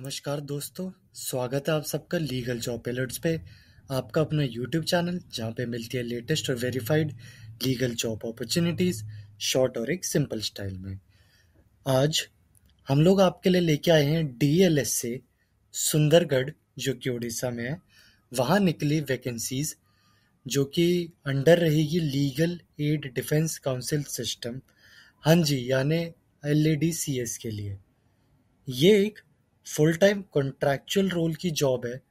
नमस्कार दोस्तों, स्वागत है आप सबका लीगल जॉब अलर्ट्स पे। आपका अपना यूट्यूब चैनल जहाँ पे मिलती है लेटेस्ट और verified legal job opportunities short और एक सिंपल स्टाइल में। आज हम लोग आपके लिए लेके आए हैं डीएलएस से सुंदरगढ़ जो कि उड़ीसा में है, वहाँ निकली वैकेंसीज जो कि अंडर रहेगी legal aid defence council system. हाँ जी, यानी LADCS के लिए। ये एक फुल टाइम कॉन्ट्रैक्चुअल रोल की जॉब है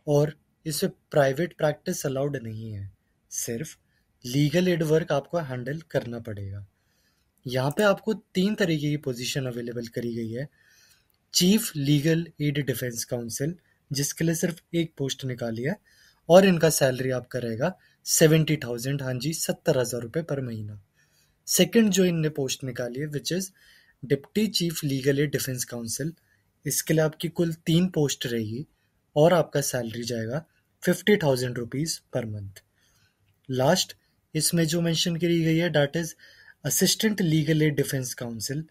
और इसमें प्राइवेट प्रैक्टिस अलाउड नहीं है। सिर्फ लीगल एड वर्क आपको हैंडल करना पड़ेगा। यहाँ पे आपको 3 तरीके की पोजीशन अवेलेबल करी गई है। Chief legal aid defence council, जिसके लिए सिर्फ एक पोस्ट निकाली है और इनका सैलरी आपका रहेगा 70,000, हाँ जी 70,000 रुपये पर महीना। सेकंड जो इनने पोस्ट निकाली है which is deputy chief legal aid defence council, इसके लिए आपकी कुल 3 पोस्ट रहेगी और आपका सैलरी जाएगा 50,000 रुपीज पर मंथ। लास्ट इसमें जो मेंशन करी गई है that is assistant legal aid defence council,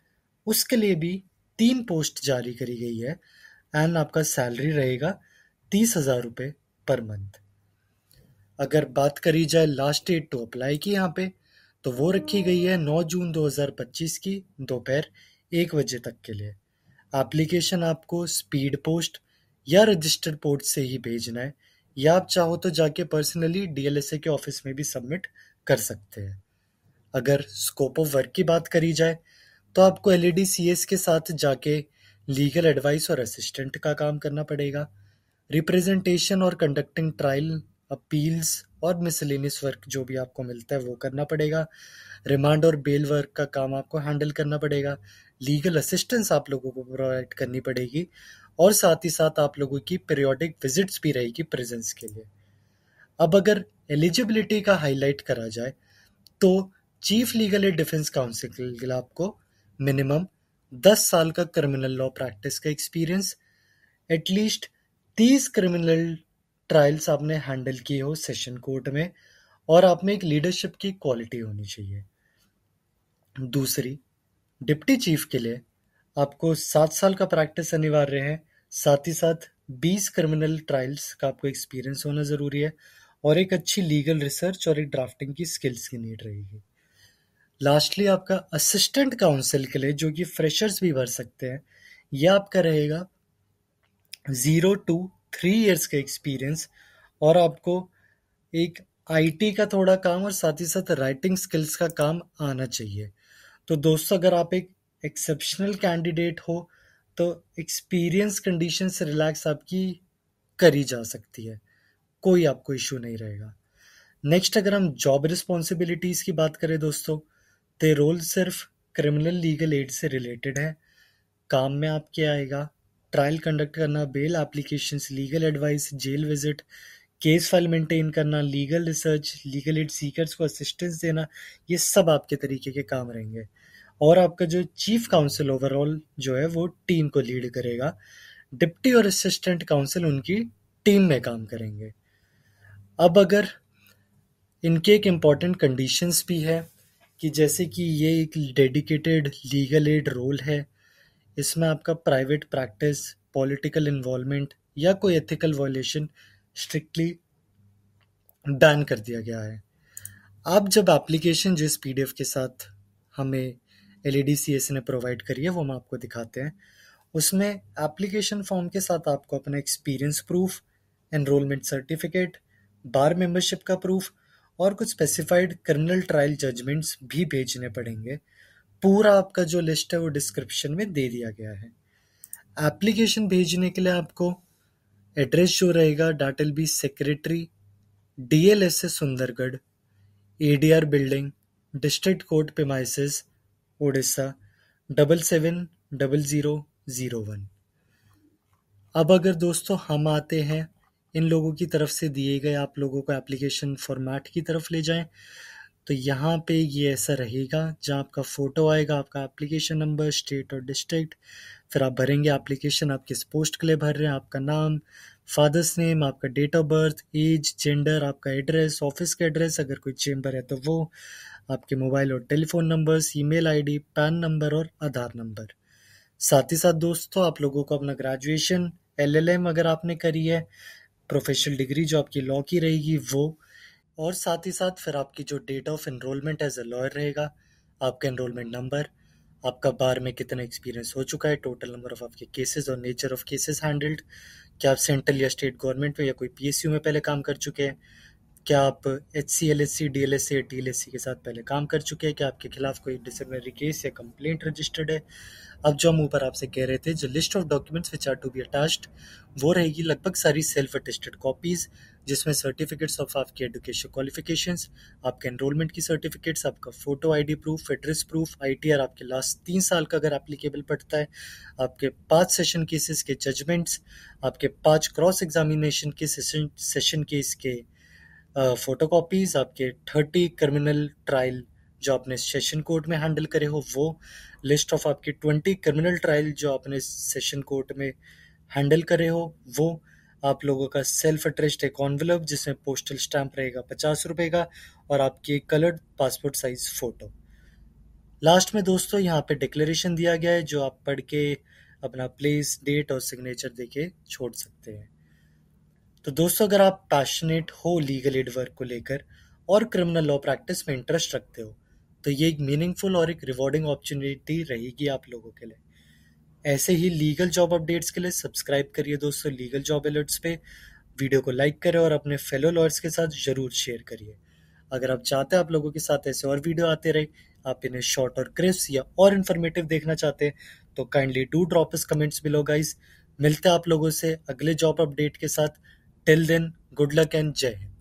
उसके लिए भी 3 पोस्ट जारी करी गई है एंड आपका सैलरी रहेगा 30,000 रुपये पर मंथ। अगर बात करी जाए लास्ट डेट टू अप्लाई की यहाँ पे, तो वो रखी गई है 9 जून 2025 की दोपहर 1 बजे तक के लिए। एप्लीकेशन आपको स्पीड पोस्ट या रजिस्टर्ड पोस्ट से ही भेजना है, या आप चाहो तो जाके पर्सनली DLSA के ऑफिस में भी सबमिट कर सकते हैं। अगर स्कोप ऑफ वर्क की बात करी जाए तो आपको LADCS के साथ जाके लीगल एडवाइस और असिस्टेंट का काम करना पड़ेगा। रिप्रेजेंटेशन और कंडक्टिंग ट्रायल, अपील्स और मिसलेनियस वर्क जो भी आपको मिलता है वो करना पड़ेगा। रिमांड और बेल वर्क का काम आपको हैंडल करना पड़ेगा। लीगल असिस्टेंस आप लोगों को प्रोवाइड करनी पड़ेगी और साथ ही साथ आप लोगों की पीरियोडिक विजिट्स भी रहेगी प्रेजेंस के लिए। अब अगर एलिजिबिलिटी का हाईलाइट करा जाए तो chief legal aid defence council के लिए आपको मिनिमम 10 साल का क्रिमिनल लॉ प्रैक्टिस का एक्सपीरियंस, एटलीस्ट 30 क्रिमिनल ट्रायल्स आपने हैंडल किए हो सेशन कोर्ट में, और आप में एक लीडरशिप की क्वालिटी होनी चाहिए। दूसरी, डिप्टी चीफ के लिए आपको 7 साल का प्रैक्टिस अनिवार्य है, साथ ही साथ 20 क्रिमिनल ट्रायल्स का आपको एक्सपीरियंस होना ज़रूरी है और एक अच्छी लीगल रिसर्च और एक ड्राफ्टिंग की स्किल्स की नीड रहेगी। लास्टली आपका असिस्टेंट काउंसिल के लिए, जो कि फ्रेशर्स भी भर सकते हैं, यह आपका रहेगा 0 to 3 इयर्स का एक्सपीरियंस और आपको एक IT का थोड़ा काम और साथ ही साथ राइटिंग स्किल्स का काम आना चाहिए। तो दोस्तों, अगर आप एक एक्सेप्शनल कैंडिडेट हो तो एक्सपीरियंस कंडीशन से रिलैक्स आपकी करी जा सकती है, कोई आपको इश्यू नहीं रहेगा। नेक्स्ट, अगर हम जॉब रिस्पॉन्सिबिलिटीज की बात करें दोस्तों, तो रोल सिर्फ क्रिमिनल लीगल एड से रिलेटेड है। काम में आपके आएगा ट्रायल कंडक्ट करना, bail applications, legal advice, jail visit, case file maintain करना, legal research, legal aid seekers को असिस्टेंस देना, ये सब आपके तरीके के काम रहेंगे। और आपका जो चीफ काउंसिल ओवरऑल जो है वो टीम को लीड करेगा। डिप्टी और असिस्टेंट काउंसिल उनकी टीम में काम करेंगे। अब अगर इनके एक इम्पॉर्टेंट कंडीशंस भी है कि जैसे कि ये एक डेडिकेटेड लीगल एड रोल है, इसमें आपका प्राइवेट प्रैक्टिस, पॉलिटिकल इन्वॉल्वमेंट या कोई एथिकल वायलेशन स्ट्रिक्टली बैन कर दिया गया है। आप जब एप्लीकेशन जिस PDF के साथ हमें LADCS ने प्रोवाइड करी है वो हम आपको दिखाते हैं, उसमें एप्लीकेशन फॉर्म के साथ आपको अपना एक्सपीरियंस प्रूफ, एनरोलमेंट सर्टिफिकेट, बार मेंबरशिप का प्रूफ और कुछ स्पेसिफाइड क्रिमिनल ट्रायल जजमेंट्स भी भेजने पड़ेंगे। पूरा आपका जो लिस्ट है वो डिस्क्रिप्शन में दे दिया गया है। एप्लीकेशन भेजने के लिए आपको एड्रेस जो रहेगा that will be secretary DLSA Sundargarh, ADR building, district court premises, Orissa 770001। अब अगर दोस्तों हम आते हैं इन लोगों की तरफ से दिए गए आप लोगों को एप्लीकेशन फॉर्मेट की तरफ ले जाएं, तो यहाँ पे ये ऐसा रहेगा जहाँ आपका फ़ोटो आएगा, आपका एप्लीकेशन नंबर, स्टेट और डिस्ट्रिक्ट, फिर आप भरेंगे एप्लीकेशन, आप किस पोस्ट के लिए भर रहे हैं, आपका नाम, फादर्स नेम, आपका date of birth, age, gender, आपका एड्रेस, ऑफिस का एड्रेस अगर कोई चेंबर है तो वो, आपके मोबाइल और telephone numbers, email ID, PAN number और आधार नंबर। साथ ही साथ दोस्तों आप लोगों को अपना ग्रेजुएशन, LLM अगर आपने करी है, प्रोफेशनल डिग्री जो आपकी लॉ की रहेगी वो, और साथ ही साथ फिर आपकी जो date of enrolment age a lawyer रहेगा, आपका एनरोलमेंट नंबर, आपका बार में कितना एक्सपीरियंस हो चुका है, टोटल नंबर ऑफ आपके केसेस और नेचर ऑफ केसेस हैंडल्ड, क्या आप सेंट्रल या स्टेट गवर्नमेंट में या कोई PSU में पहले काम कर चुके हैं, क्या आप HCLSC, DLSC या TLSC के साथ पहले काम कर चुके हैं, क्या आपके खिलाफ कोई डिसिप्लिनरी केस या कंप्लेंट रजिस्टर्ड है। अब जो हम ऊपर आपसे कह रहे थे, जो list of documents which are to be attached, वो रहेगी लगभग सारी सेल्फ अटेस्टेड कॉपीज, जिसमें सर्टिफिकेट्स ऑफ आपकी एजुकेशन क्वालिफिकेशंस, आपके एनरोलमेंट की सर्टिफिकेट्स, आपका photo ID proof, address proof, ITR आपके लास्ट 3 साल का अगर एप्लीकेबल पड़ता है, आपके 5 सेशन केसेस के जजमेंट्स, आपके 5 क्रॉस एग्जामिनेशन के सेशन केस के फोटोकॉपीज, आपके 30 क्रिमिनल ट्रायल जो आपने सेशन कोर्ट में हैंडल करे हो वो, लिस्ट ऑफ आपके 20 क्रिमिनल ट्रायल जो आपने सेशन कोर्ट में हैंडल करे हो वो, आप लोगों का सेल्फ अटेस्टेड एक एनवेलप जिसमें पोस्टल स्टैंप रहेगा 50 रुपए का, और आपकी coloured passport size photo. Last में दोस्तों यहाँ पे डिक्लेरेशन दिया गया है जो आप पढ़ के अपना प्लेस, डेट और सिग्नेचर देके छोड़ सकते हैं। तो दोस्तों अगर आप पैशनेट हो लीगल एड वर्क को लेकर और क्रिमिनल लॉ प्रैक्टिस में इंटरेस्ट रखते हो, तो ये एक मीनिंगफुल और एक रिवॉर्डिंग अपॉर्चुनिटी रहेगी आप लोगों के लिए। ऐसे ही लीगल जॉब अपडेट्स के लिए सब्सक्राइब करिए दोस्तों लीगल जॉब अलर्ट्स पे, वीडियो को लाइक करें और अपने फेलो लॉयर्स के साथ जरूर शेयर करिए। अगर आप चाहते हैं आप लोगों के साथ ऐसे और वीडियो आते रहे, आप इन्हें शॉर्ट और क्रिस्प या और इन्फॉर्मेटिव देखना चाहते हैं, तो kindly do drop us comments below guys. मिलते हैं आप लोगों से अगले जॉब अपडेट के साथ। Till then, good luck and जय हिंद।